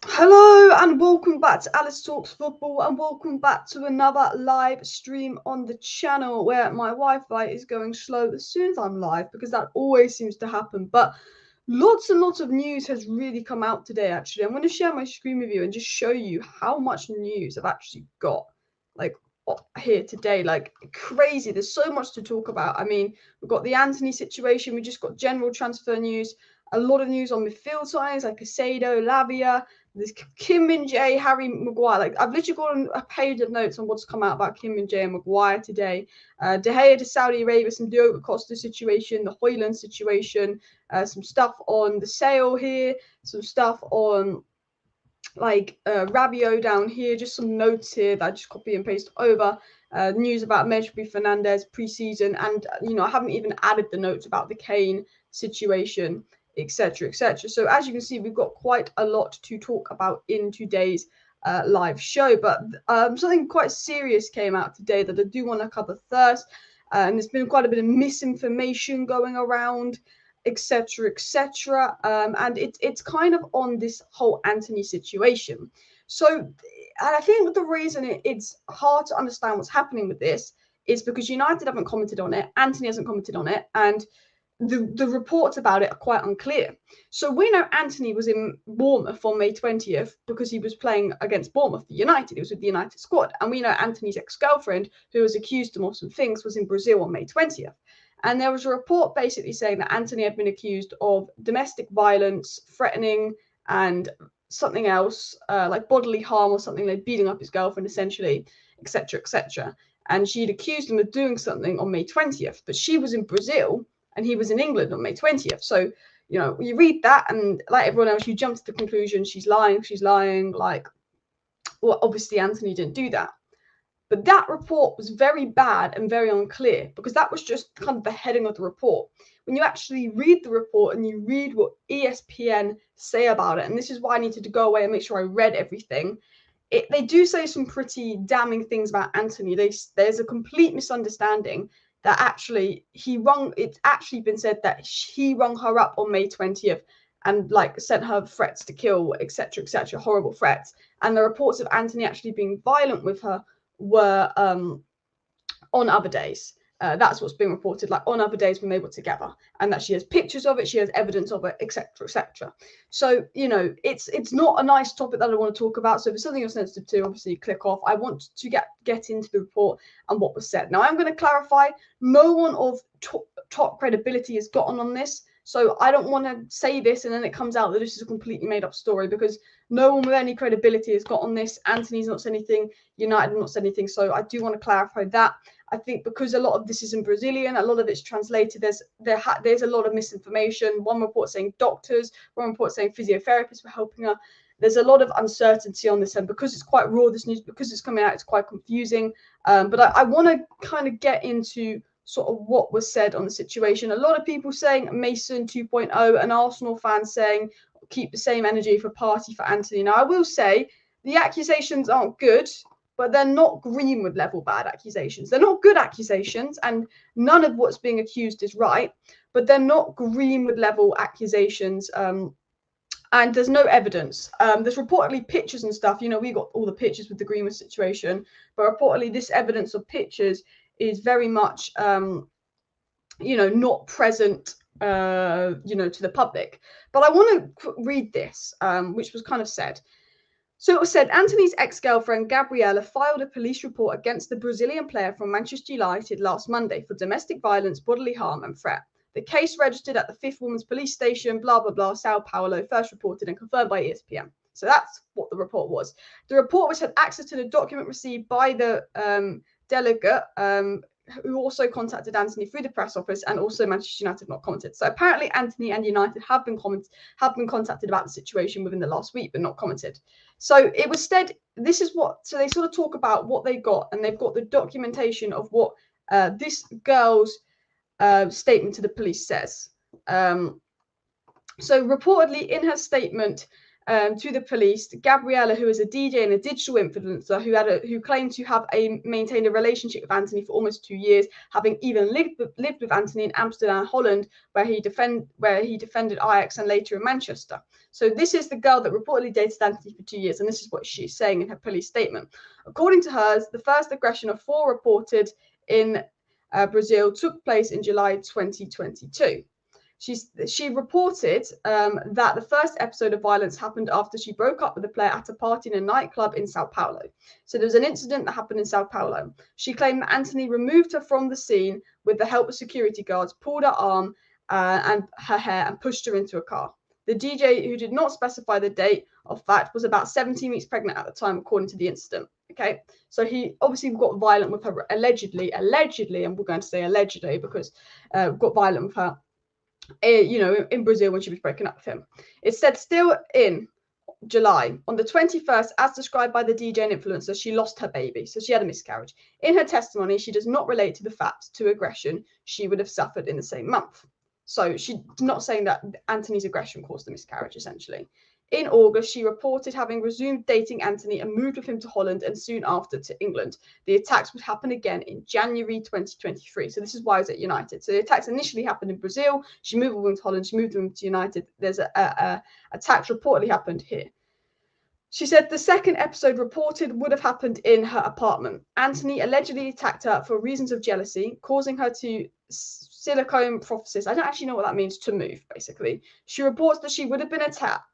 Hello and welcome back to Alice Talks Football, and welcome back to another live stream on the channel where my Wi-Fi is going slow as soon as I'm live, because that always seems to happen. But lots and lots of news has really come out today. Actually, I'm going to share my screen with you and just show you how much news I've actually got, like, here today. Like, crazy. There's so much to talk about. I mean, we've got the Antony situation. We just got general transfer news. A lot of news on midfield signings like Casado, Lavia. There's Kim Min Jae, Harry Maguire. Like, I've literally got a page of notes on what's come out about Kim Min Jae and Maguire today. De Gea to Saudi Arabia, some Diogo Costa situation, the Højlund situation, some stuff on the sale here, some stuff on Rabiot down here, just some notes here that I just copy and paste over. News about Mejbri Fernandez pre-season, and I haven't even added the notes about the Kane situation, etc., etc. So as you can see, we've got quite a lot to talk about in today's live show. But something quite serious came out today that I do want to cover first. And there's been quite a bit of misinformation going around, etc., etc. And it's kind of on this whole Antony situation. So I think the reason it's hard to understand what's happening with this is because United haven't commented on it, Antony hasn't commented on it, and the reports about it are quite unclear. So we know Antony was in Bournemouth on May 20th because he was playing against Bournemouth, the United. He was with the United squad. And we know Antony's ex-girlfriend, who was accused of some things, was in Brazil on May 20th. And there was a report basically saying that Antony had been accused of domestic violence, threatening, and something else, like bodily harm or something, like beating up his girlfriend, essentially, etc., etc. And she'd accused him of doing something on May 20th, but she was in Brazil and he was in England on May 20th. So, you read that and, like everyone else, you jump to the conclusion she's lying. Like, well, obviously Antony didn't do that. But that report was very bad and very unclear, because that was just kind of the heading of the report. When you actually read the report and you read what ESPN say about it, and this is why I needed to go away and make sure I read everything, they do say some pretty damning things about Antony. There's a complete misunderstanding that actually it's actually been said that he rung her up on May 20th and sent her threats to kill, etc., etc., horrible threats. And the reports of Antony actually being violent with her were on other days. That's what's being reported, like on other days when they were together, and that she has pictures of it, she has evidence of it, etc., etc. So it's not a nice topic that I want to talk about. So if it's something you're sensitive to, obviously click off. I want to get into the report and what was said. Now I'm going to clarify: no one of top credibility has gotten on this. So I don't want to say this and then it comes out that this is a completely made up story, because no one with any credibility has got on this. Antony's not said anything, United not said anything. So I do want to clarify that. I think because a lot of this is in Brazilian, a lot of it's translated, there's a lot of misinformation. One report saying doctors, one report saying physiotherapists were helping her. There's a lot of uncertainty on this, and because it's quite raw, this news, because it's coming out, it's quite confusing. But I want to kind of get into sort of what was said on the situation. A lot of people saying Mason 2.0, and Arsenal fans saying keep the same energy for party for Antony. Now, I will say the accusations aren't good, but they're not Greenwood level bad accusations. They're not good accusations, and none of what's being accused is right, but they're not Greenwood level accusations. And there's no evidence. There's reportedly pictures and stuff. We got all the pictures with the Greenwood situation, but reportedly this evidence of pictures is very much, not present, to the public. But I want to read this, which was kind of said. So it was said, Antony's ex-girlfriend, Gabriella, filed a police report against the Brazilian player from Manchester United last Monday for domestic violence, bodily harm and threat. The case registered at the 5th Women's Police Station, blah, blah, blah, Sao Paulo, first reported and confirmed by ESPN. So that's what the report was. The report, which had access to the document received by the delegate, who also contacted Antony through the press office, and also Manchester United have not commented. So apparently Antony and United have been contacted about the situation within the last week, but not commented. So it was said, so they sort of talk about what they got, and they've got the documentation of what this girl's statement to the police says. So reportedly in her statement, to the police, Gabriella, who is a DJ and a digital influencer who claimed to have maintained a relationship with Antony for almost 2 years, having even lived with Antony in Amsterdam, Holland, where he defended Ajax and later in Manchester. So this is the girl that reportedly dated Antony for 2 years, and this is what she's saying in her police statement. According to her, the first aggression of 4 reported in Brazil took place in July 2022. She reported that the first episode of violence happened after she broke up with a player at a party in a nightclub in Sao Paulo. So there was an incident that happened in Sao Paulo. She claimed that Antony removed her from the scene with the help of security guards, pulled her arm and her hair and pushed her into a car. The DJ, who did not specify the date of fact, was about 17 weeks pregnant at the time, according to the incident. Okay, so he obviously got violent with her allegedly, and we're going to say allegedly because got violent with her. In Brazil when she was breaking up with him. It said still in July, on the 21st, as described by the DJ and influencer, she lost her baby. So she had a miscarriage. In her testimony, she does not relate to the fact to aggression she would have suffered in the same month. So she's not saying that Antony's aggression caused the miscarriage, essentially. In August, she reported having resumed dating Antony and moved with him to Holland and soon after to England. The attacks would happen again in January 2023. So this is why I was at United. So the attacks initially happened in Brazil. She moved with him to Holland. She moved with him to United. There's attacks reportedly happened here. She said the second episode reported would have happened in her apartment. Antony allegedly attacked her for reasons of jealousy, causing her to silicone prophysis. I don't actually know what that means, to move, basically. She reports that she would have been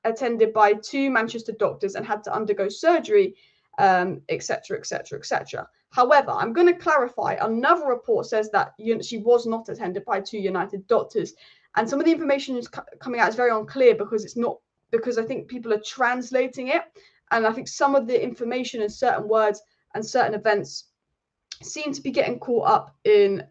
attended by 2 Manchester doctors and had to undergo surgery, etc., etc., etc. However, I'm going to clarify. Another report says that she was not attended by 2 United doctors. And some of the information is coming out is very unclear because I think people are translating it. And I think some of the information and certain words and certain events seem to be getting caught up in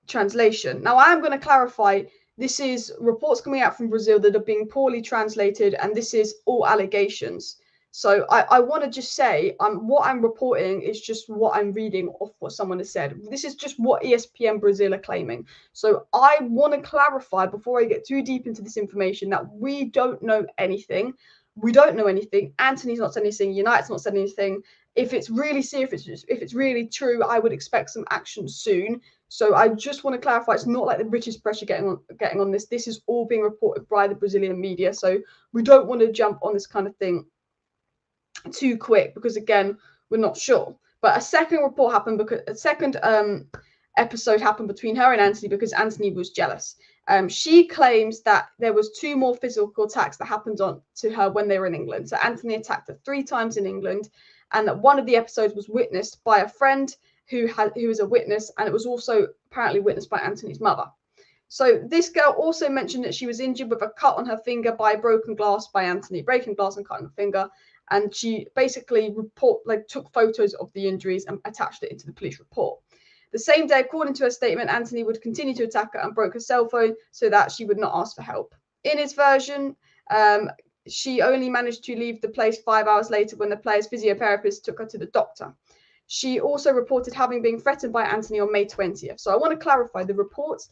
translation. Now, I am going to clarify, this is reports coming out from Brazil that are being poorly translated, and this is all allegations. So I want to just say what I'm reporting is just what I'm reading off what someone has said. This is just what ESPN Brazil are claiming. So I want to clarify before I get too deep into this information that we don't know anything. We don't know anything. Antony's not said anything. United's not said anything. If it's really serious, if it's really true, I would expect some action soon. So I just want to clarify, it's not like the British press are getting on this. This is all being reported by the Brazilian media. So we don't want to jump on this kind of thing too quick because, again, we're not sure. But a second report happened because a second episode happened between her and Antony because Antony was jealous. She claims that there was 2 more physical attacks that happened on to her when they were in England. So Antony attacked her 3 times in England, and that one of the episodes was witnessed by a friend who was a witness, and it was also apparently witnessed by Antony's mother. So this girl also mentioned that she was injured with a cut on her finger by broken glass by Antony, breaking glass and cutting her finger. And she basically took photos of the injuries and attached it into the police report. The same day, according to her statement, Antony would continue to attack her and broke her cell phone so that she would not ask for help. In his version, she only managed to leave the place 5 hours later when the player's physiotherapist took her to the doctor. She also reported having been threatened by Antony on May 20th. So I want to clarify, the reports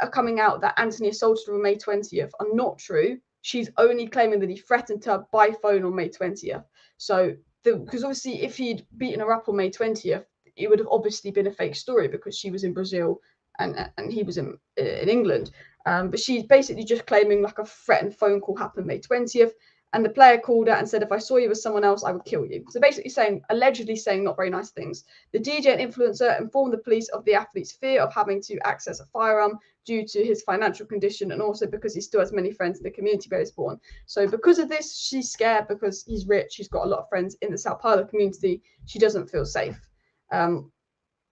are coming out that Antony assaulted her on May 20th are not true. She's only claiming that he threatened her by phone on May 20th. So, because obviously if he'd beaten her up on May 20th, it would have obviously been a fake story because she was in Brazil and he was in England. But she's basically just claiming like a threatened phone call happened May 20th. And the player called her and said, if I saw you with someone else, I would kill you. So basically allegedly saying not very nice things. The DJ and influencer informed the police of the athlete's fear of having to access a firearm due to his financial condition and also because he still has many friends in the community where he's born. So because of this, she's scared because he's rich. She's got a lot of friends in the Sao Paulo community. She doesn't feel safe.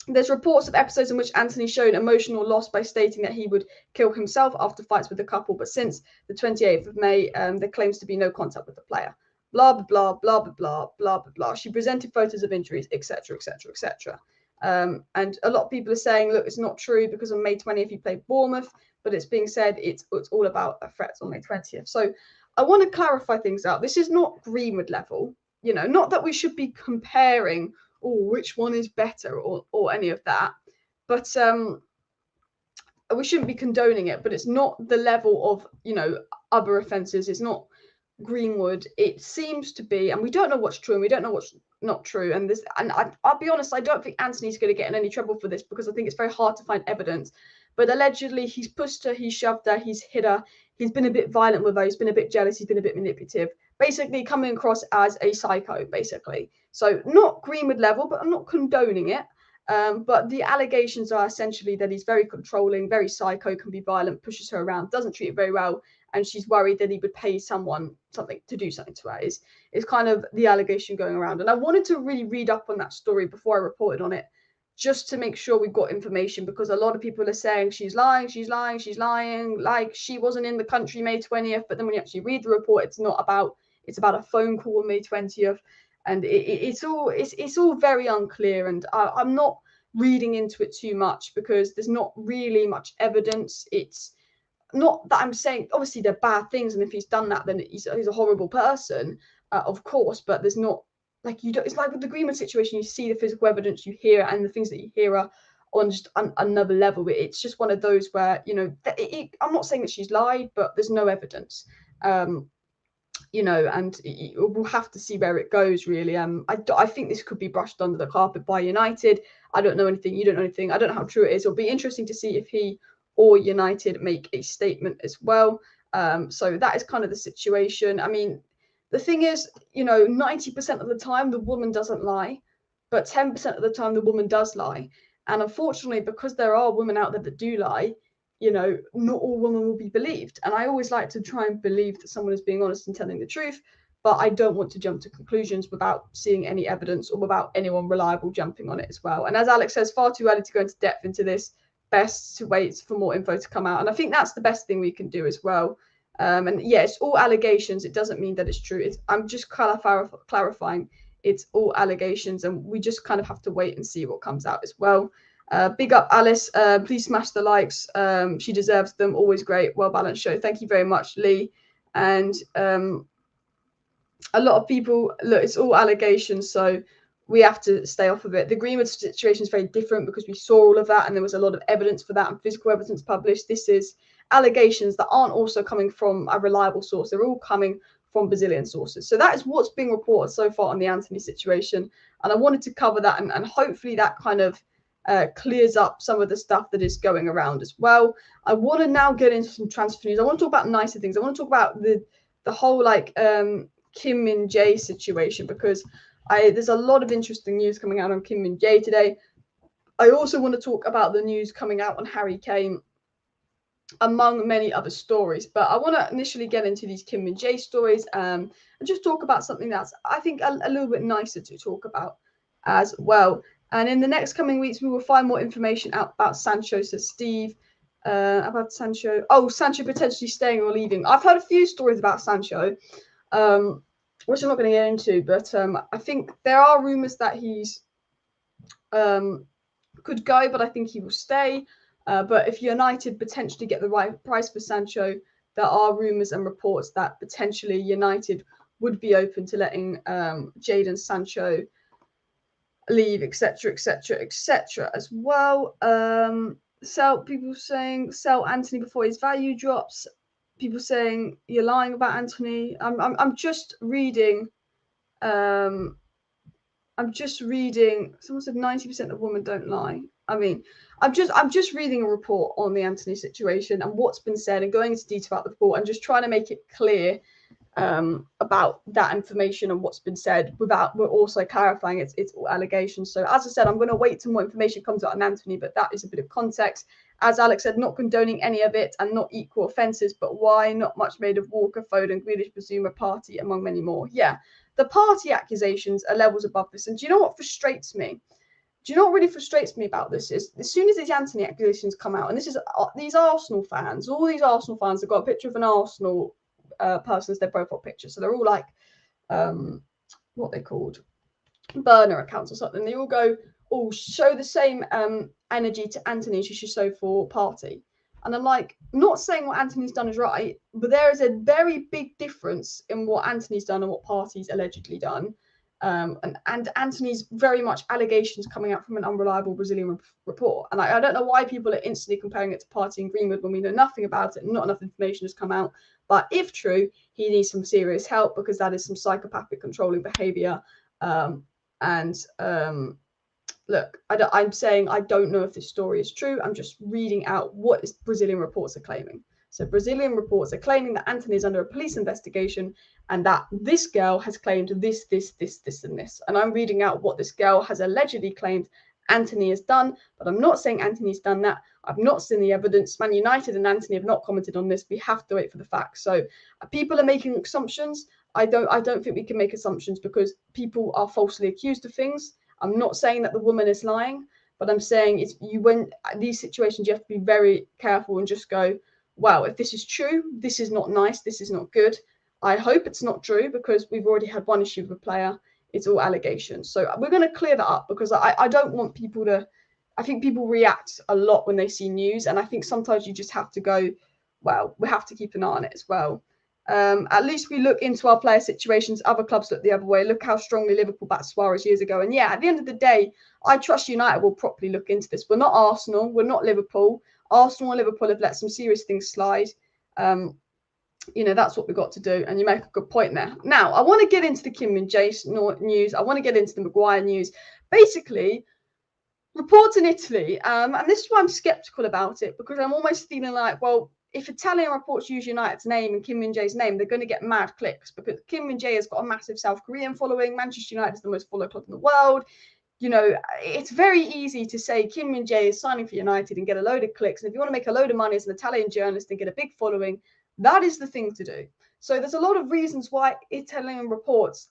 There's reports of episodes in which Antony showed emotional loss by stating that he would kill himself after fights with the couple, but since the 28th of May, there claims to be no contact with the player. Blah, blah, blah, blah, blah, blah, blah, blah. She presented photos of injuries, etc., etc., etc. And a lot of people are saying, look, it's not true because on May 20th he played Bournemouth, but it's being said it's all about threats on May 20th. So I want to clarify things out. This is not Greenwood level, not that we should be comparing which one is better or any of that, but we shouldn't be condoning it, but it's not the level of other offences. It's not Greenwood, it seems to be, and we don't know what's true and we don't know what's not true. And I'll be honest, I don't think Antony's going to get in any trouble for this because I think it's very hard to find evidence. But allegedly, he's pushed her, he's shoved her, he's hit her, he's been a bit violent with her, he's been a bit jealous, he's been a bit manipulative, basically coming across as a psycho, basically. So not Greenwood level, but I'm not condoning it. But the allegations are essentially that he's very controlling, very psycho, can be violent, pushes her around, doesn't treat her very well, and she's worried that he would pay someone something to do something to her. Is kind of the allegation going around. And I wanted to really read up on that story before I reported on it, just to make sure we got information, because a lot of people are saying she's lying, like she wasn't in the country May 20th. But then when you actually read the report, it's about a phone call on May 20th. And it's all very unclear, and I'm not reading into it too much because there's not really much evidence. It's not that I'm saying obviously they're bad things, and if he's done that, then he's a horrible person, of course. But there's not, like, you don't. It's like with the Greenwood situation, you see the physical evidence, you hear it, and the things that you hear are on just another level. It's just one of those where, you know, I'm not saying that she's lied, but there's no evidence. You know, and we'll have to see where it goes, really. I think this could be brushed under the carpet by United. I don't know anything, you don't know anything. I don't know how true it is. It'll be interesting to see if he or United make a statement as well. So that is kind of the situation. I mean, the thing is, you know, 90% of the time the woman doesn't lie, but 10% of the time the woman does lie. And unfortunately, because there are women out there that do lie, you know, not all women will be believed. And I always like to try and believe that someone is being honest and telling the truth, but I don't want to jump to conclusions without seeing any evidence or without anyone reliable jumping on it as well. And as Alex says, far too early to go into depth into this. Best to wait for more info to come out. And I think that's the best thing we can do as well. And yeah, it's all allegations. It doesn't mean that it's true. I'm just clarifying. It's all allegations, and we just kind of have to wait and see what comes out as well. Big up Alice. Please smash the likes. She deserves them. Always great, well balanced show. Thank you very much, Lee. And a lot of people, look, it's all allegations, so we have to stay off of it. The Greenwood situation is very different because we saw all of that, and there was a lot of evidence for that and physical evidence published. This is allegations that aren't also coming from a reliable source. They're all coming from Brazilian sources. So that is what's being reported so far on the Antony situation. And I wanted to cover that, and hopefully that kind of clears up some of the stuff that is going around as well. I want to now get into some transfer news. I want to talk about nicer things. I want to talk about the whole Kim Min Jae situation, because there's a lot of interesting news coming out on Kim Min Jae today. I also want to talk about the news coming out on Harry Kane, among many other stories. But I want to initially get into these Kim Min Jae stories and just talk about something that's, I think, a little bit nicer to talk about as well. And in the next coming weeks, we will find more information out about Sancho, says Steve. About Sancho. Oh, Sancho potentially staying or leaving. I've heard a few stories about Sancho, which I'm not going to get into, but I think there are rumours that he's could go, but I think he will stay. But if United potentially get the right price for Sancho, there are rumours and reports that potentially United would be open to letting Jadon Sancho leave, etc., as well. People saying sell Antony before his value drops. People saying you're lying about Antony. I'm just reading. I'm just reading. Someone said 90% of women don't lie. I mean, I'm just reading a report on the Antony situation and what's been said, and going into detail about the report, and just trying to make it clear about that information and what's been said, without we're also clarifying it's all allegations. So as I said, I'm going to wait till more information comes out on Antony, but that is a bit of context. As Alex said, not condoning any of it and not equal offences, but why not much made of Walker, Foden, Grealish, Bazuma, Party, among many more. Yeah, the Party accusations are levels above this. And do you know what frustrates me? Do you know what really frustrates me about this is, as soon as these Antony accusations come out, and this is these Arsenal fans, all these Arsenal fans have got a picture of an Arsenal person as their profile picture. So they're all like, what they called, burner accounts or something. They all go, oh, show the same energy to Antony as you should show for Party. And I'm like, not saying what Antony's done is right, but there is a very big difference in what Antony's done and what Party's allegedly done. And Antony's very much allegations coming out from an unreliable Brazilian report. And I don't know why people are instantly comparing it to Party in Greenwood when we know nothing about it and not enough information has come out. But if true, he needs some serious help, because that is some psychopathic controlling behavior. Look, I'm saying I don't know if this story is true. I'm just reading out what Brazilian reports are claiming. So Brazilian reports are claiming that Antony is under a police investigation and that this girl has claimed this, and this. And I'm reading out what this girl has allegedly claimed Antony has done, but I'm not saying Antony's done that. I've not seen the evidence. Man United and Antony have not commented on this. We have to wait for the facts. So people are making assumptions. I don't think we can make assumptions because people are falsely accused of things. I'm not saying that the woman is lying, but I'm saying when these situations, you have to be very careful and just go, wow, if this is true, this is not nice, this is not good. I hope it's not true, because we've already had one issue with a player. It's all allegations. So we're going to clear that up, because I don't want people to, I think people react a lot when they see news. And I think sometimes you just have to go, well, we have to keep an eye on it as well. At least we look into our player situations. Other clubs look the other way. Look how strongly Liverpool backed Suarez years ago. And yeah, at the end of the day, I trust United will properly look into this. We're not Arsenal. We're not Liverpool. Arsenal and Liverpool have let some serious things slide. That's what we've got to do. And you make a good point there. Now, I want to get into the Kim Min Jae news. I want to get into the Maguire news. Basically, reports in Italy, and this is why I'm skeptical about it, because I'm almost feeling like, well, if Italian reports use United's name and Kim Min Jae's name, they're going to get mad clicks, because Kim Min Jae has got a massive South Korean following. Manchester United is the most followed club in the world. It's very easy to say Kim Min Jae is signing for United and get a load of clicks. And if you want to make a load of money as an Italian journalist and get a big following, that is the thing to do. So there's a lot of reasons why Italian reports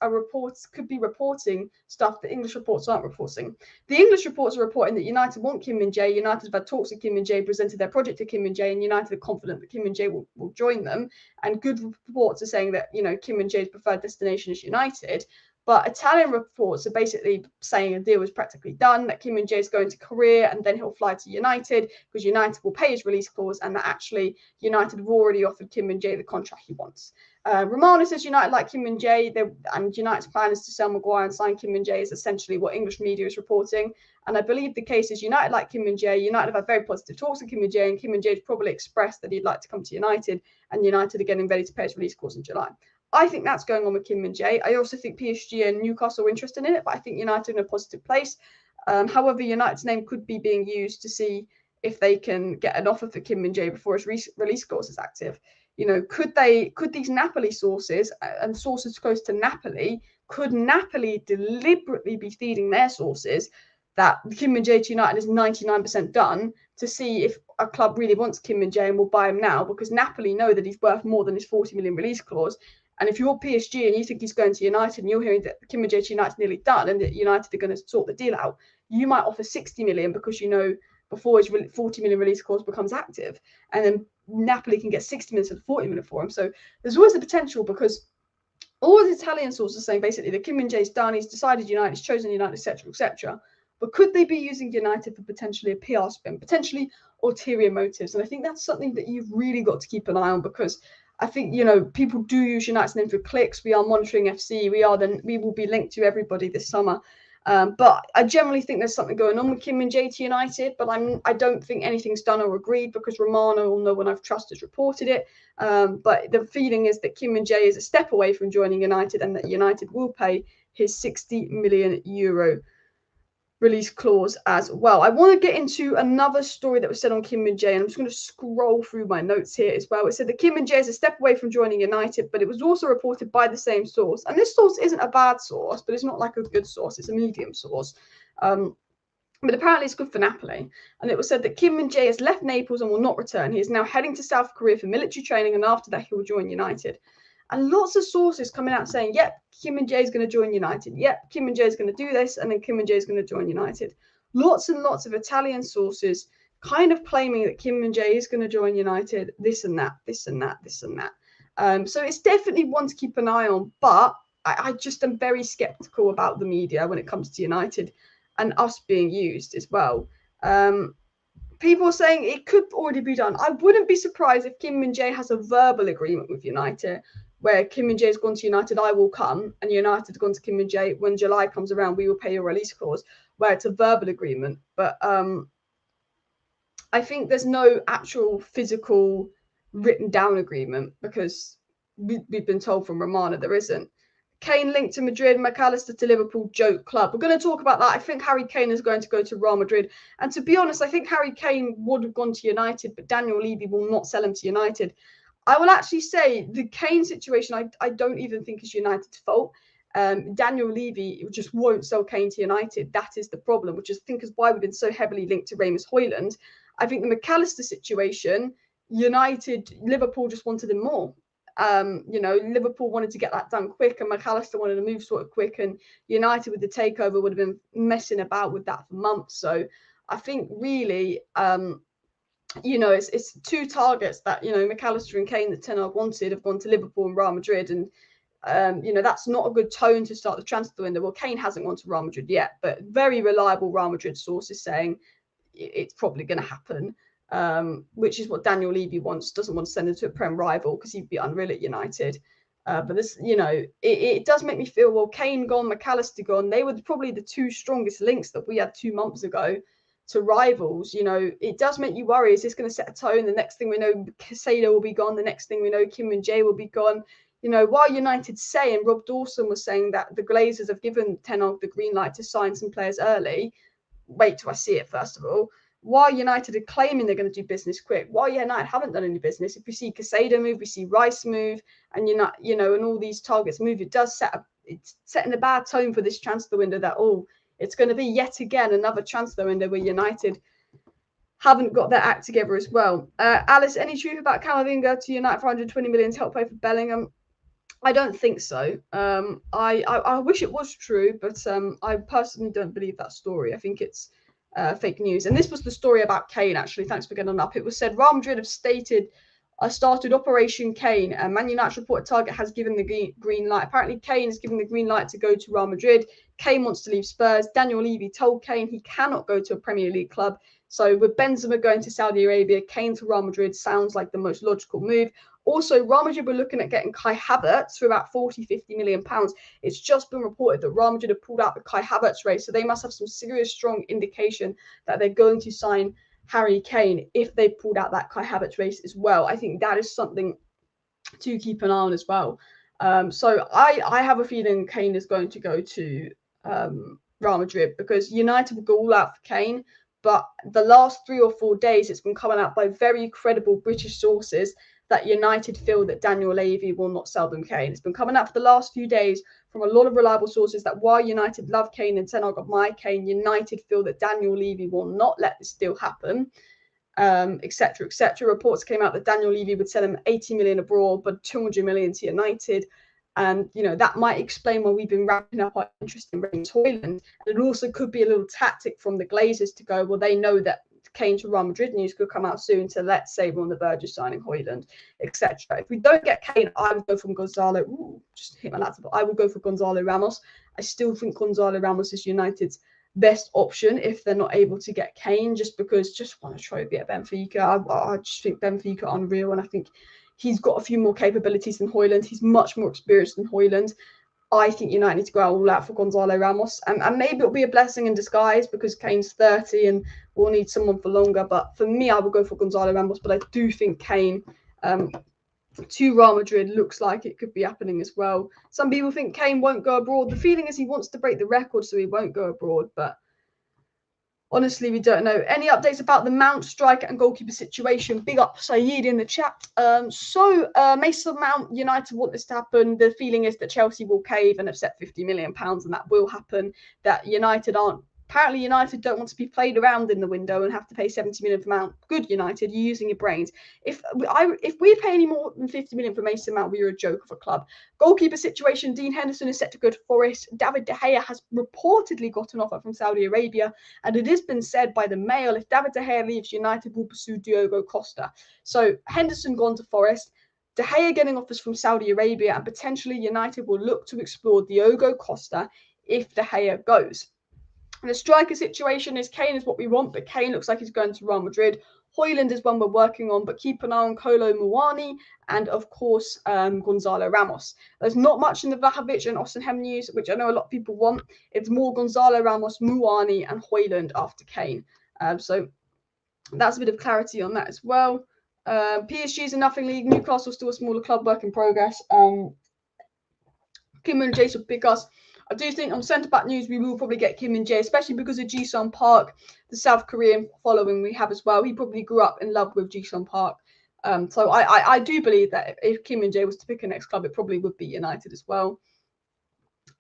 could be reporting stuff that English reports aren't reporting. The English reports are reporting that United want Kim Min Jae. United have had talks with Kim Min Jae, presented their project to Kim Min Jae, and United are confident that Kim Min Jae will join them. And good reports are saying that Kim Min Jae's preferred destination is United. But Italian reports are basically saying a deal is practically done, that Kim Min Jae is going to Korea and then he'll fly to United because United will pay his release clause, and that actually United have already offered Kim Min Jae the contract he wants. Romano says United like Kim Min Jae, and United's plan is to sell Maguire and sign Kim Min Jae, is essentially what English media is reporting. And I believe the case is United like Kim Min Jae. United have had very positive talks with Kim Min Jae, and Kim Min Jae has probably expressed that he'd like to come to United, and United are getting ready to pay his release clause in July. I think that's going on with Kim Min Jae. I also think PSG and Newcastle are interested in it, but I think United are in a positive place. However, United's name could be being used to see if they can get an offer for Kim Min Jae before his release clause is active. Could these Napoli sources and sources close to Napoli, could Napoli deliberately be feeding their sources that Kim Min Jae to United is 99% done to see if a club really wants Kim Min Jae and will buy him now, because Napoli know that he's worth more than his 40 million release clause. And if you're PSG and you think he's going to United and you're hearing that Kim Min Jae to United's nearly done and that United are going to sort the deal out, you might offer 60 million because before his 40 million release clause becomes active, and then Napoli can get 60 million instead of 40 million for him. So there's always the potential, because all the Italian sources are saying basically that Kim Min Jae's done, he's decided United, he's chosen United, etc., etc. But could they be using United for potentially a PR spin, potentially ulterior motives? And I think that's something that you've really got to keep an eye on, because I think, people do use United's name for clicks. We are monitoring FC. We will be linked to everybody this summer. But I generally think there's something going on with Kim Min Jae to United, but I don't think anything's done or agreed, because Romano or no one I've trusted has reported it. But the feeling is that Kim Min Jae is a step away from joining United, and that United will pay his 60 million euro release clause as well. I want to get into another story that was said on Kim Min Jae, and I'm just going to scroll through my notes here as well. It said that Kim Min Jae is a step away from joining United, but it was also reported by the same source. And this source isn't a bad source, but it's not like a good source. It's a medium source. But apparently it's good for Napoli. And it was said that Kim Min Jae has left Naples and will not return. He is now heading to South Korea for military training, and after that he will join United. And lots of sources coming out saying, yep, Kim Min Jae is going to join United. Yep, Kim Min Jae is going to do this, and then Kim Min Jae is going to join United. Lots and lots of Italian sources kind of claiming that Kim Min Jae is going to join United, this and that, this and that, this and that. So it's definitely one to keep an eye on, but I just am very skeptical about the media when it comes to United and us being used as well. People are saying it could already be done. I wouldn't be surprised if Kim Min Jae has a verbal agreement with United, where Kim Min Jae has gone to United, I will come, and United have gone to Kim Min Jae, when July comes around, we will pay your release clause, where it's a verbal agreement. But I think there's no actual physical written down agreement, because we've been told from Romana there isn't. Kane linked to Madrid, McAllister to Liverpool, joke club. We're going to talk about that. I think Harry Kane is going to go to Real Madrid. And to be honest, I think Harry Kane would have gone to United, but Daniel Levy will not sell him to United. I will actually say the Kane situation, I don't even think is United's fault. Daniel Levy just won't sell Kane to United. That is the problem, which is, I think, is why we've been so heavily linked to Rasmus Højlund. I think the McAllister situation, Liverpool just wanted him more. Liverpool wanted to get that done quick, and McAllister wanted to move sort of quick, and United with the takeover would have been messing about with that for months. So I think really, it's two targets that, McAllister and Kane that Ten Hag wanted have gone to Liverpool and Real Madrid, and that's not a good tone to start the transfer window. Well, Kane hasn't gone to Real Madrid yet, but very reliable Real Madrid sources saying it's probably going to happen. Which is what Daniel Levy wants. Doesn't want to send him to a Prem rival because he'd be unreal at United. But this, it does make me feel, well, Kane gone, McAllister gone. They were probably the two strongest links that we had 2 months ago to rivals. It does make you worry. Is this going to set a tone? The next thing we know, Casado will be gone. The next thing we know, Kim Min Jae will be gone. While United say, and Rob Dawson was saying that the Glazers have given Ten Hag the green light to sign some players early. Wait till I see it, first of all. While United are claiming they're going to do business quick, while United haven't done any business, if we see Casado move, we see Rice move, and and all these targets move, it does it's setting a bad tone for this transfer window that, it's going to be yet again another transfer window where United haven't got their act together as well. Alice, any truth about Camavinga to United for 120 million to help pay for Bellingham? I don't think so. I wish it was true, but I personally don't believe that story. I think it's fake news. And this was the story about Kane, actually. Thanks for getting up. It was said Real Madrid have started Operation Kane. Man United reported Target has given the green light. Apparently, Kane is given the green light to go to Real Madrid. Kane wants to leave Spurs. Daniel Levy told Kane he cannot go to a Premier League club. So with Benzema going to Saudi Arabia, Kane to Real Madrid sounds like the most logical move. Also, Real Madrid were looking at getting Kai Havertz for about 40-50 million pounds. It's just been reported that Real Madrid have pulled out the Kai Havertz race, so they must have some serious, strong indication that they're going to sign Harry Kane if they pulled out that Kai Havertz race as well. I think that is something to keep an eye on as well. So I have a feeling Kane is going to go to Real Madrid, because United will go all out for Kane. But the last 3 or 4 days, it's been coming out by very credible British sources that United feel that Daniel Levy will not sell them Kane. It's been coming out for the last few days from a lot of reliable sources that while United love Kane and Ten Hag got my Kane, United feel that Daniel Levy will not let this deal happen, etc., etc. Reports came out that Daniel Levy would sell him 80 million abroad, but 200 million to United. And, that might explain why we've been wrapping up our interest in Rasmus Højlund. And it also could be a little tactic from the Glazers to go, well, they know that Kane to Real Madrid news could come out soon, so let's say we're on the verge of signing Højlund, etc. If we don't get Kane, I would go from Gonzalo. Just hit my laptop. I would go for Gonzalo Ramos. I still think Gonzalo Ramos is United's best option if they're not able to get Kane, just because just want a trophy at Benfica. I just think Benfica are unreal, and I think he's got a few more capabilities than Højlund. He's much more experienced than Højlund. I think United need to go all out for Gonzalo Ramos. And maybe it'll be a blessing in disguise because Kane's 30 and we'll need someone for longer. But for me, I would go for Gonzalo Ramos. But I do think Kane to Real Madrid looks like it could be happening as well. Some people think Kane won't go abroad. The feeling is he wants to break the record, so he won't go abroad. But honestly, we don't know. Any updates about the Mount striker and goalkeeper situation? Big up Saeed in the chat. Mason Mount, United want this to happen. The feeling is that Chelsea will cave and have set £50 million, and that will happen. That Apparently, United don't want to be played around in the window and have to pay 70 million for Mount. Good, United, you're using your brains. If we pay any more than 50 million for Mason Mount, we're a joke of a club. Goalkeeper situation, Dean Henderson is set to go to Forest. David De Gea has reportedly got an offer from Saudi Arabia, and it has been said by the Mail, if David De Gea leaves, United will pursue Diogo Costa. So Henderson gone to Forest, De Gea getting offers from Saudi Arabia, and potentially United will look to explore Diogo Costa if De Gea goes. And the striker situation is Kane is what we want, but Kane looks like he's going to Real Madrid. Højlund is one we're working on, but keep an eye on Kolo Muani and, of course, Gonzalo Ramos. There's not much in the Vlahovic and Osimhen news, which I know a lot of people want. It's more Gonzalo Ramos, Muani, and Højlund after Kane. So that's a bit of clarity on that as well. PSG's a nothing league. Newcastle still a smaller club, work in progress. Kim Min Jae will pick us. I do think on centre-back news, we will probably get Kim Min Jae, especially because of Ji-sung Park, the South Korean following we have as well. He probably grew up in love with Ji-sung Park. So I do believe that if Kim Min Jae was to pick a next club, it probably would be United as well.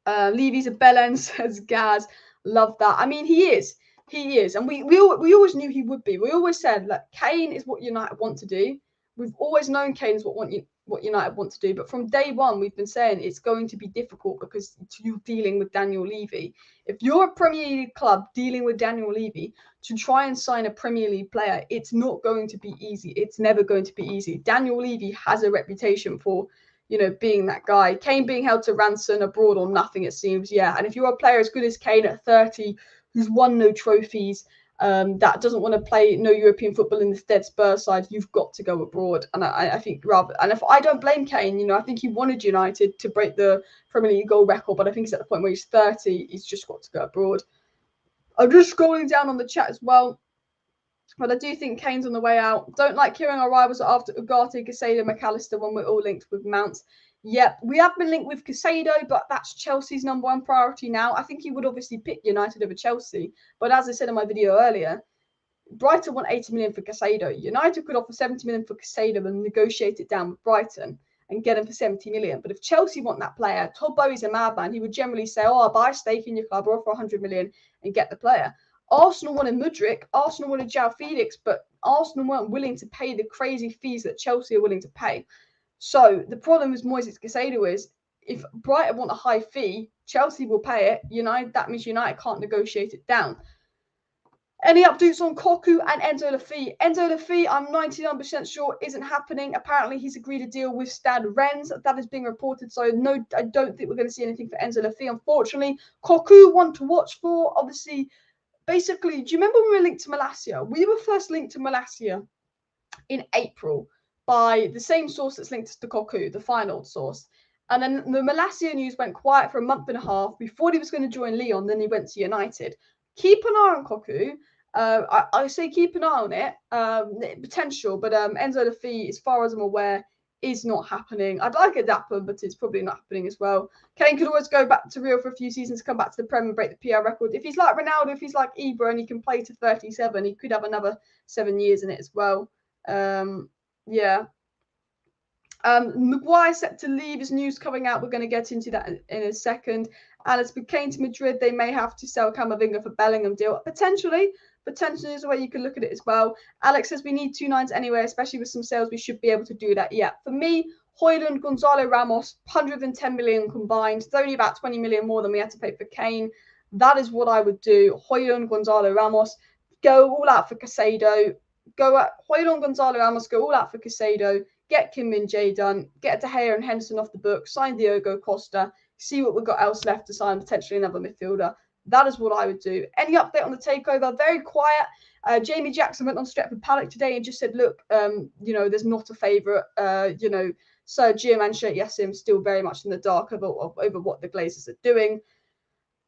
Levy's a bellend, says Gaz. Love that. I mean, he is. He is. And we always knew he would be. We always said, like, Kane is what United want to do. We've always known Kane is what United want to do. But from day one, we've been saying it's going to be difficult because you're dealing with Daniel Levy. If you're a Premier League club dealing with Daniel Levy, to try and sign a Premier League player, it's not going to be easy. It's never going to be easy. Daniel Levy has a reputation for, you know, being that guy. Kane being held to ransom abroad or nothing, it seems. Yeah. And if you're a player as good as Kane at 30, who's won no trophies, that doesn't want to play no European football in the dead Spurs side, you've got to go abroad. And I think if I don't blame Kane, you know, I think he wanted United to break the Premier League goal record, but I think he's at the point where he's 30, he's just got to go abroad. I'm just scrolling down on the chat as well, but I do think Kane's on the way out. Don't like hearing our rivals after Ugarte, Caicedo, McAllister when we're all linked with Mount. Yep, we have been linked with Caicedo, but that's Chelsea's number one priority now. I think he would obviously pick United over Chelsea. But as I said in my video earlier, Brighton want 80 million for Caicedo. United could offer 70 million for Caicedo and negotiate it down with Brighton and get him for 70 million. But if Chelsea want that player, Todd Bowie's a madman. He would generally say, oh, I'll buy a stake in your club or offer 100 million and get the player. Arsenal wanted Mudryk, Arsenal wanted João Felix, but Arsenal weren't willing to pay the crazy fees that Chelsea are willing to pay. So the problem with Moises Caicedo is if Brighton want a high fee, Chelsea will pay it. That means United can't negotiate it down. Any updates on Koku and Enzo Lafy? Enzo Lafy, I'm 99% sure isn't happening. Apparently, he's agreed a deal with Stade Rennes. That is being reported. So no, I don't think we're going to see anything for Enzo Lafy. Unfortunately, Koku, one to watch for. Obviously, basically, do you remember when we were linked to Malacia? We were first linked to Malacia in April by the same source that's linked to Koku, the final source. And then the Malacia news went quiet for a month and a half. We thought he was going to join Lyon, then he went to United. Keep an eye on Koku. I say keep an eye on it. Potential, but Enzo Lafy, as far as I'm aware, is not happening. I'd like it to happen, but it's probably not happening as well. Kane could always go back to Real for a few seasons, come back to the Prem and break the PR record. If he's like Ronaldo, if he's like Ibra and he can play to 37, he could have another 7 years in it as well. Yeah. Maguire set to leave. His news coming out. We're going to get into that in a second. Alex, with Kane to Madrid, they may have to sell Camavinga for Bellingham deal. Potentially is a way you can look at it as well. Alex says we need 2 9s anyway, especially with some sales. We should be able to do that. Yeah, for me, Højlund, Gonzalo Ramos, 110 million combined. It's only about 20 million more than we had to pay for Kane. That is what I would do. Højlund, Gonzalo Ramos, go all out for Caicedo. Go at Højlund, Gonzalo Ramos, go all out for Caicedo. Get Kim Min Jae done. Get De Gea and Henderson off the book. Sign Diogo Costa. See what we've got else left to sign, potentially another midfielder. That is what I would do. Any update on the takeover? Very quiet. Jamie Jackson went on Stretford Paddock today and just said, look, you know, there's not a favourite. You know, Sir Jim and Sheikh Yassim still very much in the dark over what the Glazers are doing,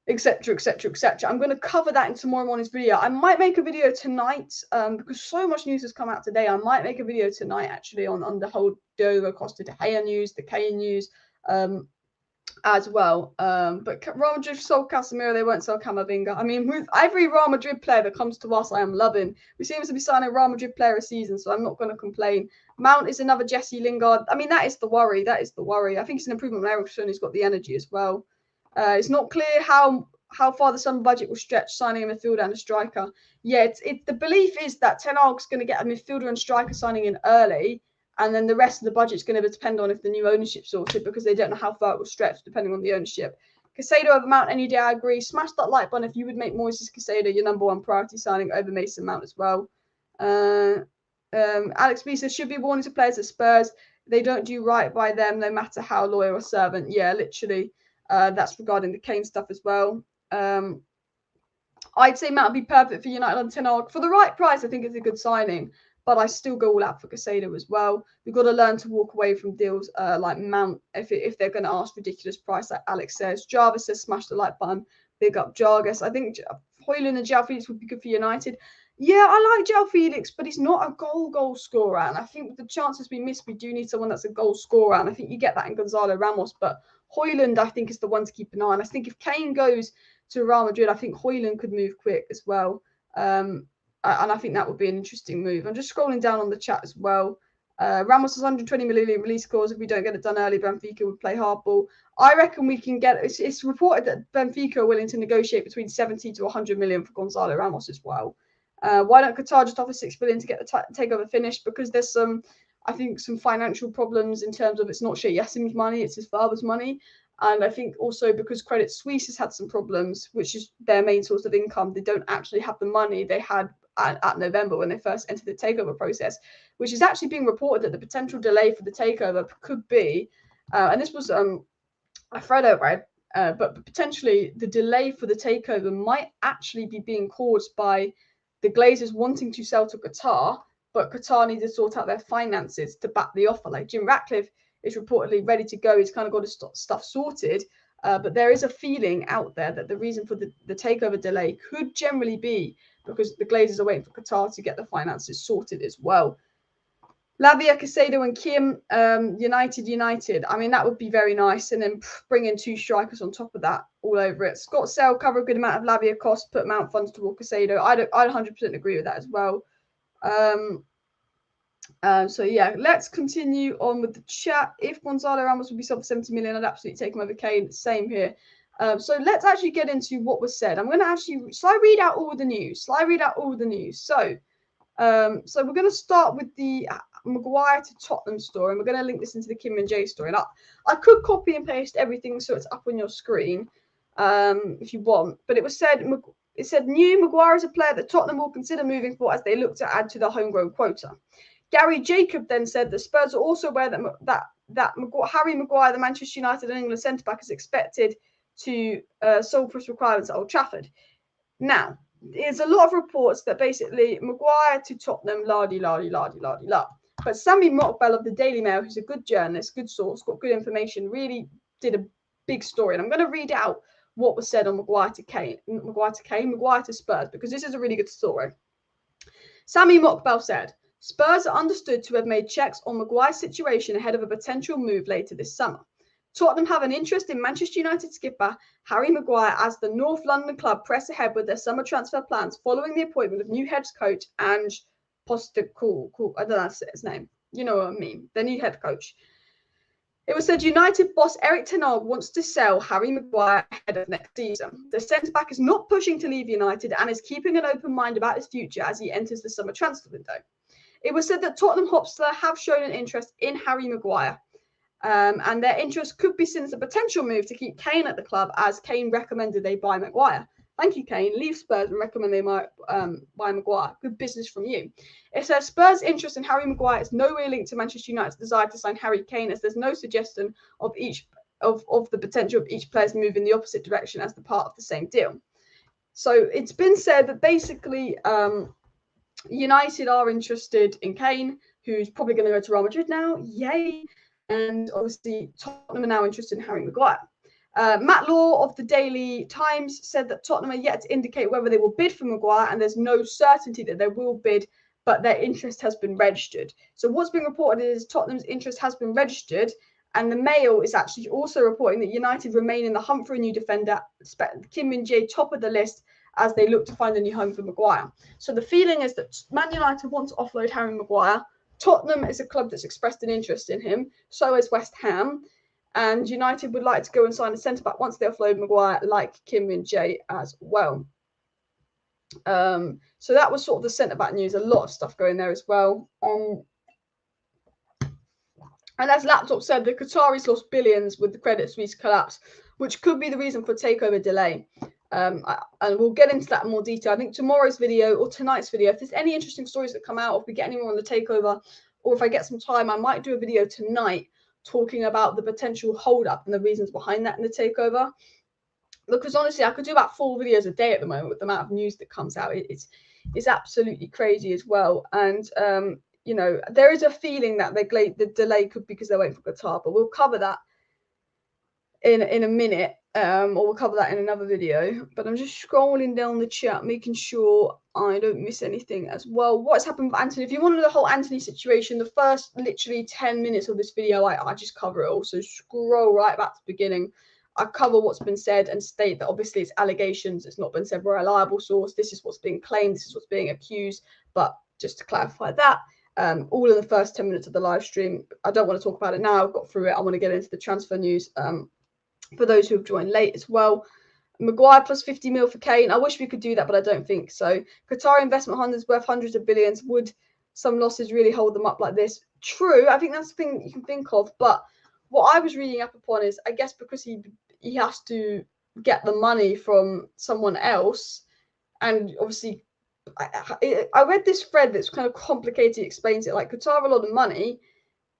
etc., etc., etc. I'm going to cover that in tomorrow morning's video. I might make a video tonight because so much news has come out today. I might make a video tonight actually on the whole Diogo Costa De Gea news, the Kane news, as well. But Real Madrid sold Casemiro, they won't sell Camavinga. I mean, with every Real Madrid player that comes to us, I am loving. We seem to be signing Real Madrid player a season, so I'm not going to complain. Mount is another Jesse Lingard. I mean, that is the worry. That is the worry. I think it's an improvement on Ericsson, who's got the energy as well. It's not clear how far the summer budget will stretch signing a midfielder and a striker. Yeah, the belief is that Ten Hag's going to get a midfielder and striker signing in early, and then the rest of the budget's going to depend on if the new ownership sorted, because they don't know how far it will stretch depending on the ownership. Caicedo over Mount any day, I agree. Smash that like button if you would make Moises Caicedo your number one priority signing over Mason Mount as well. Alex B says, should be warning to players at Spurs. They don't do right by them, no matter how loyal or servant. Yeah, literally. That's regarding the Kane stuff as well. I'd say Mount would be perfect for United on Ten Hag. For the right price, I think it's a good signing. but I still go all out for Caicedo as well. We've got to learn to walk away from deals like Mount if they're going to ask ridiculous price, like Alex says. Jarvis says smash the like button. Big up Jarvis. I think Højlund and João Felix would be good for United. Yeah, I like João Felix, but he's not a goal scorer. And I think with the chances we miss, we do need someone that's a goal scorer. And I think you get that in Gonzalo Ramos. But Højlund, I think, is the one to keep an eye on. I think if Kane goes to Real Madrid, I think Højlund could move quick as well. And I think that would be an interesting move. I'm just scrolling down on the chat as well. Ramos has 120 million release clause. If we don't get it done early, Benfica would play hardball. I reckon we can get it. It's reported that Benfica are willing to negotiate between 70 to 100 million for Gonzalo Ramos as well. Why don't Qatar just offer 6 billion to get the takeover finished? Because there's I think some financial problems in terms of it's not Sheikh Yassim's money, it's his father's money. And I think also because Credit Suisse has had some problems, which is their main source of income, they don't actually have the money they had at November when they first entered the takeover process, which is actually being reported that the potential delay for the takeover could be, and this was a thread I read, but potentially the delay for the takeover might actually be being caused by the Glazers wanting to sell to Qatar, but Qatar need to sort out their finances to back the offer. Like Jim Ratcliffe is reportedly ready to go. He's kind of got his stuff sorted. But there is a feeling out there that the reason for the takeover delay could generally be because the Glazers are waiting for Qatar to get the finances sorted as well. Lavia, Caicedo and Kim, United. I mean, that would be very nice. And then bring in 2 strikers on top of that, all over it. Scott Sell, cover a good amount of Lavia costs, put Mount funds toward Caicedo. I'd 100% agree with that as well. So yeah, let's continue on with the chat. If Gonzalo Ramos would be sold for 70 million, I'd absolutely take him over Kane. Same here. So let's actually get into what was said. I'm going to actually, shall I read out all the news? So we're going to start with the Maguire to Tottenham story, and we're going to link this into the Kim Min Jae story. And I could copy and paste everything so it's up on your screen if you want, but it said new Maguire is a player that Tottenham will consider moving for as they look to add to the homegrown quota. Gary Jacob then said that Spurs are also aware that Harry Maguire, the Manchester United and England centre-back, is expected to solve for his requirements at Old Trafford. Now, there's a lot of reports that basically Maguire to Tottenham, la-di-la-di-la-di-la-di-la. But Sammy Mockbell of the Daily Mail, who's a good journalist, good source, got good information, really did a big story. And I'm going to read out what was said on Maguire to Spurs, because this is a really good story. Sammy Mockbell said, Spurs are understood to have made checks on Maguire's situation ahead of a potential move later this summer. Tottenham have an interest in Manchester United skipper Harry Maguire as the North London club press ahead with their summer transfer plans following the appointment of new head coach Ange Postecoglou. I don't know how to say his name. You know what I mean. The new head coach. It was said United boss Erik ten Hag wants to sell Harry Maguire ahead of next season. The centre-back is not pushing to leave United and is keeping an open mind about his future as he enters the summer transfer window. It was said that Tottenham Hotspur have shown an interest in Harry Maguire. And their interest could be seen as a potential move to keep Kane at the club, as Kane recommended they buy Maguire. Thank you, Kane. Leave Spurs and recommend they might buy Maguire. Good business from you. It says Spurs' interest in Harry Maguire is no way linked to Manchester United's desire to sign Harry Kane, as there's no suggestion of the potential of each player's move in the opposite direction as the part of the same deal. So it's been said that basically United are interested in Kane, who's probably going to go to Real Madrid now. Yay. And obviously, Tottenham are now interested in Harry Maguire. Matt Law of the Daily Times said that Tottenham are yet to indicate whether they will bid for Maguire, and there's no certainty that they will bid, but their interest has been registered. So what's being reported is Tottenham's interest has been registered, and the Mail is actually also reporting that United remain in the hunt for a new defender, Kim Min Jae top of the list, as they look to find a new home for Maguire. So the feeling is that Man United want to offload Harry Maguire. Tottenham is a club that's expressed an interest in him. So is West Ham. And United would like to go and sign a centre-back once they offload Maguire, like Kim Min Jae as well. So that was sort of the centre-back news. A lot of stuff going there as well. And as Laptop said, the Qataris lost billions with the Credit Suisse collapse, which could be the reason for takeover delay. And we'll get into that in more detail. I think tomorrow's video or tonight's video, if there's any interesting stories that come out, or if we get anyone on the takeover, or if I get some time, I might do a video tonight talking about the potential hold-up and the reasons behind that in the takeover. Because honestly, I could do about 4 videos a day at the moment with the amount of news that comes out. is absolutely crazy as well. And you know, there is a feeling that the delay could be because they're waiting for Qatar, but we'll cover that in a minute, or we'll cover that in another video. But I'm just scrolling down the chat, making sure I don't miss anything as well. What's happened with Antony? If you want to know the whole Antony situation, the first literally 10 minutes of this video, I just cover it all. So scroll right back to the beginning. I cover what's been said and state that obviously it's allegations. It's not been said by a reliable source. This is what's being claimed. This is what's being accused. But just to clarify that, all in the first 10 minutes of the live stream. I don't want to talk about it now. I've got through it. I want to get into the transfer news for those who have joined late as well. Maguire plus 50 mil for Kane. I wish we could do that, but I don't think so. Qatar investment hundreds worth hundreds of billions. Would some losses really hold them up like this? True. I think that's the thing you can think of. But what I was reading up upon is, I guess because he has to get the money from someone else, and obviously I read this thread that's kind of complicated. It explains it like Qatar have a lot of money,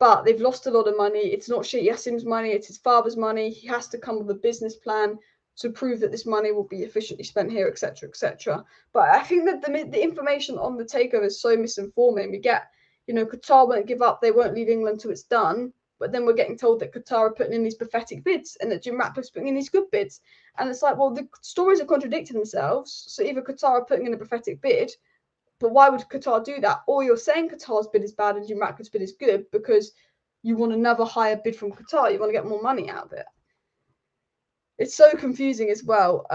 but they've lost a lot of money. It's not Sheikh Yassim's money, it's his father's money. He has to come with a business plan to prove that this money will be efficiently spent here, etc., etc. But I think that the information on the takeover is so misinforming. We get, you know, Qatar won't give up, they won't leave England till it's done. But then we're getting told that Qatar are putting in these pathetic bids and that Jim Ratcliffe's putting in these good bids. And it's like, well, the stories are contradicting themselves. So either Qatar are putting in a pathetic bid, but why would Qatar do that? Or you're saying Qatar's bid is bad and Jim Ratcliffe's bid is good because you want another higher bid from Qatar. You want to get more money out of it. It's so confusing as well.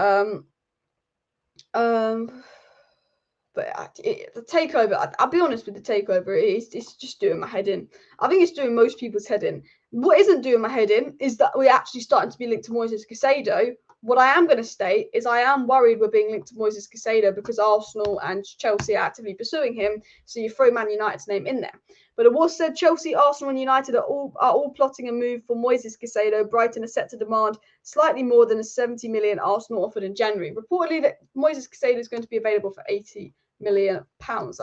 But the takeover, I'll be honest with the takeover, it's just doing my head in. I think it's doing most people's head in. What isn't doing my head in is that we're actually starting to be linked to Moises Caicedo. What I am going to state is I am worried we're being linked to Moises Caicedo because Arsenal and Chelsea are actively pursuing him. So you throw Man United's name in there. But it was said Chelsea, Arsenal and United are all plotting a move for Moises Caicedo. Brighton are set to demand slightly more than the 70 million Arsenal offered in January. Reportedly that Moises Caicedo is going to be available for 80 million pounds.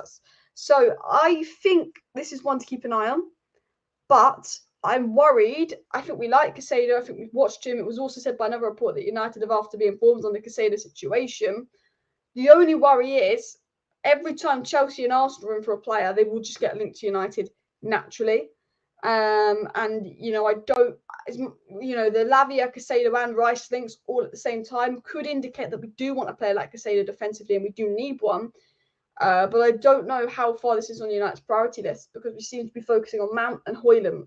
So I think this is one to keep an eye on. But I'm worried. I think we like Caicedo. I think we've watched him. It was also said by another report that United have asked to be informed on the Caicedo situation. The only worry is every time Chelsea and Arsenal are in for a player, they will just get linked to United naturally. And, you know, the Lavia, Caicedo and Rice links all at the same time could indicate that we do want a player like Caicedo defensively and we do need one. But I don't know how far this is on United's priority list because we seem to be focusing on Mount and Højlund.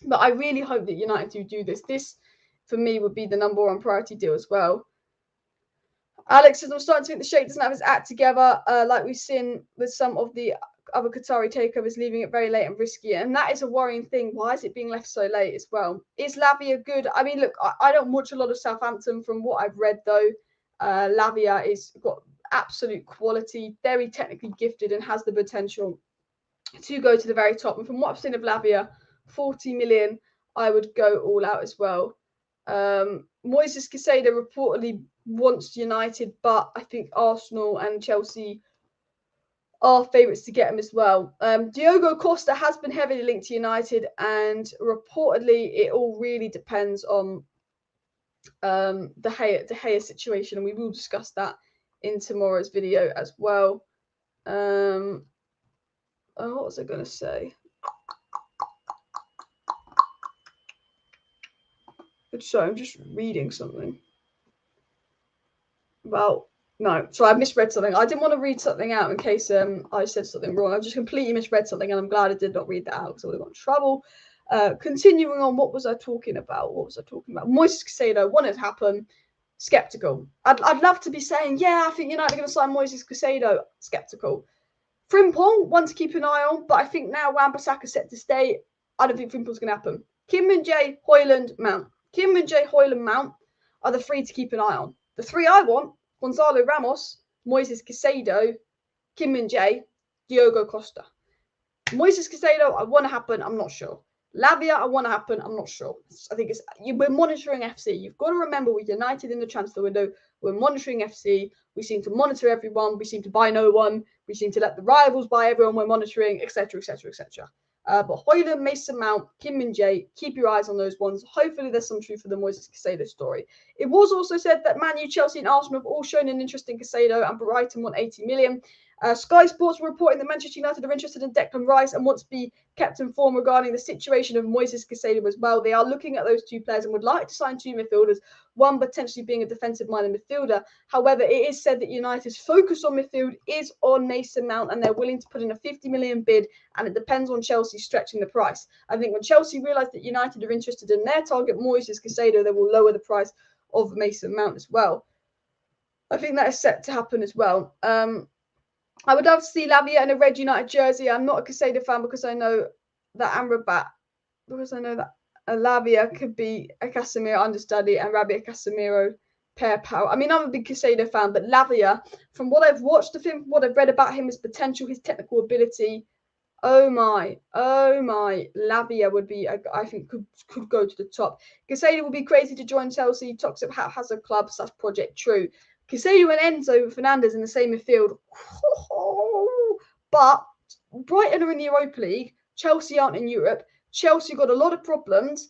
But I really hope that United do this. This, for me, would be the number one priority deal as well. Alex says, I'm starting to think the Sheikh doesn't have his act together, like we've seen with some of the other Qatari takeovers, leaving it very late and risky. And that is a worrying thing. Why is it being left so late as well? Is Lavia good? I mean, look, I don't watch a lot of Southampton. From what I've read, though, Lavia is got absolute quality, very technically gifted, and has the potential to go to the very top. And from what I've seen of Lavia, 40 million, I would go all out as well. Moises Caicedo reportedly wants United, but I think Arsenal and Chelsea are favourites to get him as well. Diogo Costa has been heavily linked to United, and reportedly it all really depends on the Gea situation, and we will discuss that in tomorrow's video as well. What was I going to say? Sorry, I'm just reading something. Well, no, so I misread something. I didn't want to read something out in case I said something wrong. I just completely misread something, and I'm glad I did not read that out because I would have got in trouble. Continuing on, what was I talking about? Moises Caicedo, when it happened, skeptical. I'd love to be saying, yeah, I think United are going to sign Moises Caicedo. Skeptical. Frimpong, one to keep an eye on, but I think now Wan-Bissaka set to stay. I don't think Frimpong's going to happen. Kim Min Jae, Højlund, Mount. Kim Min Jae, Højlund, Mount are the three to keep an eye on. The three I want: Gonzalo Ramos, Moises Caicedo, Kim Min Jae, Diogo Costa. Moises Caicedo, I want to happen. I'm not sure. Lavia, I want to happen. I'm not sure. I think we're monitoring FC. You've got to remember we're United in the transfer window. We're monitoring FC. We seem to monitor everyone. We seem to buy no one. We seem to let the rivals buy everyone we're monitoring, etc., etc., etc. But Højlund, Mason Mount, Kim Min Jae, keep your eyes on those ones. Hopefully there's some truth for the Moises Caicedo story. It was also said that Man Utd, Chelsea and Arsenal have all shown an interest in Caicedo, and Brighton want 80 million. Sky Sports were reporting that Manchester United are interested in Declan Rice and want to be kept informed regarding the situation of Moises Caicedo as well. They are looking at those two players and would like to sign two midfielders, one potentially being a defensive-minded midfielder. However, it is said that United's focus on midfield is on Mason Mount, and they're willing to put in a 50 million bid, and it depends on Chelsea stretching the price. I think when Chelsea realise that United are interested in their target, Moises Caicedo, they will lower the price of Mason Mount as well. I think that is set to happen as well. I would love to see Lavia in a red United jersey. I'm not a Caicedo fan because I know that Lavia could be a Casemiro understudy and Rabia Casemiro pair power. I mean, I'm a big Caicedo fan, but Lavia, from what I've watched of him, what I've read about him, his potential, his technical ability, oh my, Lavia would be, I think, could go to the top. Caicedo will be crazy to join Chelsea. Talks of how has a club / project true. Caicedo and Enzo Fernandez in the same midfield. But Brighton are in the Europa League. Chelsea aren't in Europe. Chelsea got a lot of problems.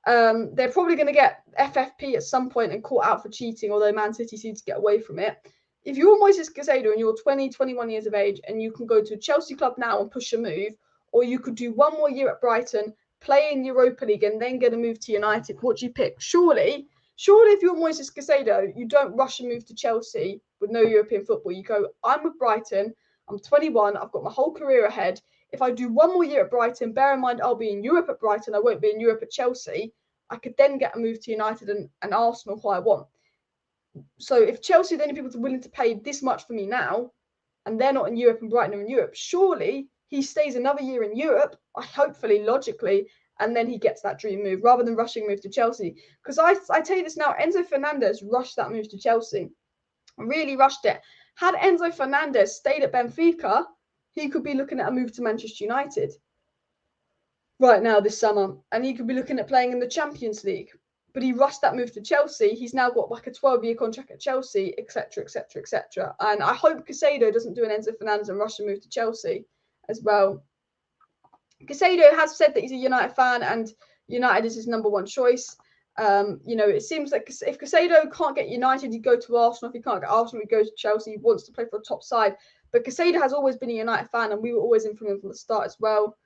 They're probably going to get FFP at some point and caught out for cheating, although Man City seems to get away from it. If you're Moises Caicedo and you're 20, 21 years of age and you can go to a Chelsea club now and push a move, or you could do one more year at Brighton, play in Europa League and then get a move to United, what do you pick? Surely if you're Moises Caicedo, you don't rush and move to Chelsea with no European football. You go, I'm with Brighton, I'm 21, I've got my whole career ahead. If I do one more year at Brighton, bear in mind I'll be in Europe at Brighton, I won't be in Europe at Chelsea. I could then get a move to United and Arsenal who I want. So if Chelsea are the only people willing to pay this much for me now, and they're not in Europe and Brighton are in Europe, surely he stays another year in Europe, hopefully, logically, and then he gets that dream move rather than rushing move to Chelsea. Because I tell you this now, Enzo Fernandez rushed that move to Chelsea. Really rushed it. Had Enzo Fernandez stayed at Benfica, he could be looking at a move to Manchester United right now this summer, and he could be looking at playing in the Champions League. But he rushed that move to Chelsea. He's now got like a 12-year contract at Chelsea, etc., etc., etc. And I hope Caicedo doesn't do an Enzo Fernandez and rush a move to Chelsea as well. Caicedo has said that he's a United fan and United is his number one choice. It seems like if Caicedo can't get United, he'd go to Arsenal. If he can't get Arsenal, he goes to Chelsea. He wants to play for a top side. But Caicedo has always been a United fan and we were always in for him from the start as well.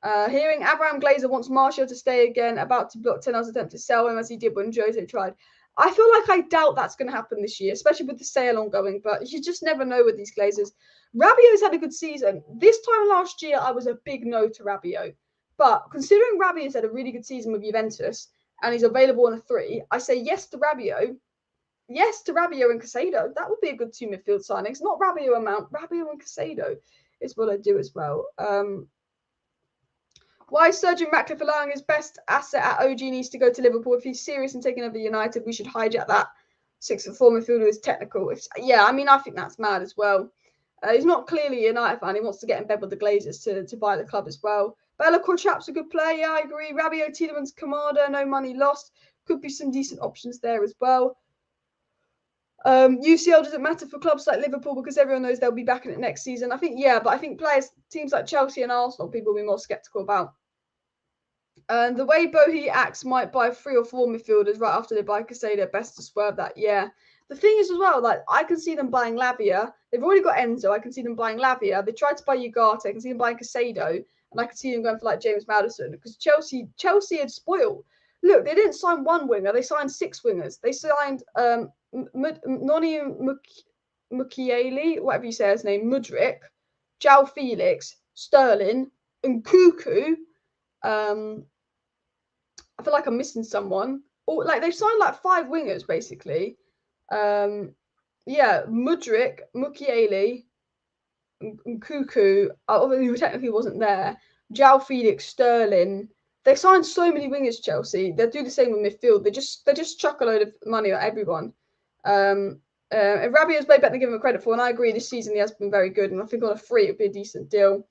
Hearing Abraham Glazer wants Martial to stay again, about to block Ten Hag's attempt to sell him as he did when Jose tried. I feel like I doubt that's going to happen this year, especially with the sale ongoing, but you just never know with these Glazers. Rabiot's had a good season. This time last year, I was a big no to Rabiot. But considering Rabiot's had a really good season with Juventus and he's available on a 3, I say yes to Rabiot. Yes to Rabiot and Caicedo. That would be a good two midfield signings. Not Rabiot and Mount, Rabiot and Caicedo is what I do as well. Why is Sir Jim Ratcliffe allowing his best asset at OG needs to go to Liverpool? If he's serious in taking over United, we should hijack that 6'4" midfielder is technical. I think that's mad as well. He's not clearly a United fan. He wants to get in bed with the Glazers to buy the club as well. Bella Kortrap's a good player. Yeah, I agree. Rabiot, Tielemans, Kamada, no money lost. Could be some decent options there as well. UCL doesn't matter for clubs like Liverpool because everyone knows they'll be back in it next season. I think teams like Chelsea and Arsenal, people will be more sceptical about. And the way Bohi acts might buy 3 or 4 midfielders right after they buy Caicedo. Best to swerve that. Yeah. The thing is as well, like I can see them buying Lavia. They've already got Enzo. I can see them buying Lavia. They tried to buy Ugarte. I can see them buying Caicedo, and I can see them going for like James Maddison because Chelsea had spoiled. Look, they didn't sign one winger. They signed 6 wingers. They signed Noni Mukiele, whatever you say his name, Mudryk, João Felix, Sterling, and Cuckoo. I feel like I'm missing someone. Or like they've signed like 5 wingers basically. Mudryk, Mukiele, and Cuckoo. Who technically wasn't there. João Felix, Sterling. They signed so many wingers, Chelsea. They'll do the same with midfield. They just chuck a load of money at everyone. And Rabiot's way better than give him credit for, and I agree. This season he has been very good, and I think on a 3 it would be a decent deal.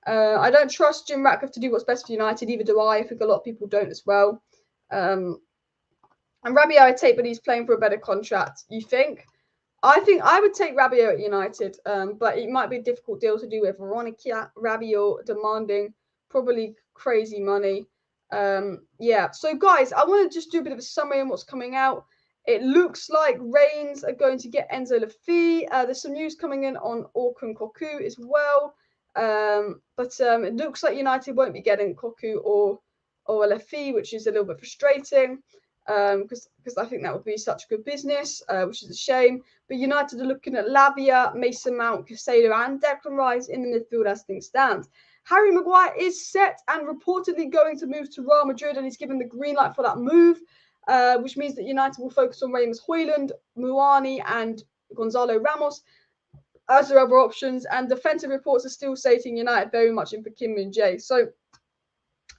I don't trust Jim Ratcliffe to do what's best for United. Either do I. I think a lot of people don't as well. And Rabiot I take, but he's playing for a better contract. You think? I think I would take Rabiot at United, but it might be a difficult deal to do with Veronica Rabiot demanding probably crazy money. So guys, I want to just do a bit of a summary on what's coming out. It looks like Reigns are going to get Enzo Lafay. There's some news coming in on Orkun Koku as well. But it looks like United won't be getting Koku or Lafay, which is a little bit frustrating because I think that would be such good business, which is a shame. But United are looking at Lavia, Mason Mount, Caicedo, and Declan Rice in the midfield as things stand. Harry Maguire is set and reportedly going to move to Real Madrid, and he's given the green light for that move. Which means that United will focus on Rasmus Højlund, Muani, and Gonzalo Ramos as their other options. And defensive reports are still stating United very much in for Kim Min Jae. So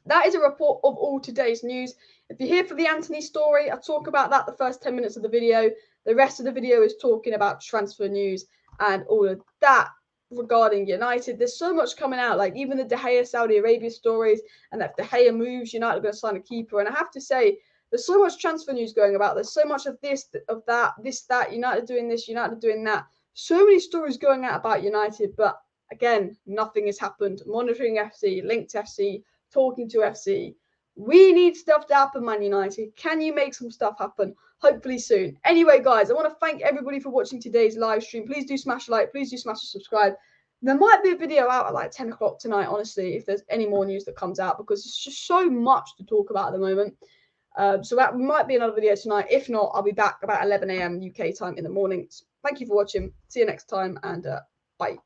that is a report of all today's news. If you're here for the Antony story, I talk about that the first 10 minutes of the video. The rest of the video is talking about transfer news and all of that regarding United. There's so much coming out, like even the De Gea Saudi Arabia stories, and if De Gea moves, United are going to sign a keeper. And I have to say, there's so much transfer news going about. There's so much of this, of that, that, United doing this, United doing that. So many stories going out about United, but again, nothing has happened. Monitoring FC, linked FC, talking to FC. We need stuff to happen, Man United. Can you make some stuff happen? Hopefully soon. Anyway, guys, I want to thank everybody for watching today's live stream. Please do smash a like. Please do smash a subscribe. There might be a video out at like 10 o'clock tonight, honestly, if there's any more news that comes out, because it's just so much to talk about at the moment. So that might be another video tonight. If not, I'll be back about 11 a.m. UK time in the morning. So thank you for watching. See you next time, and bye.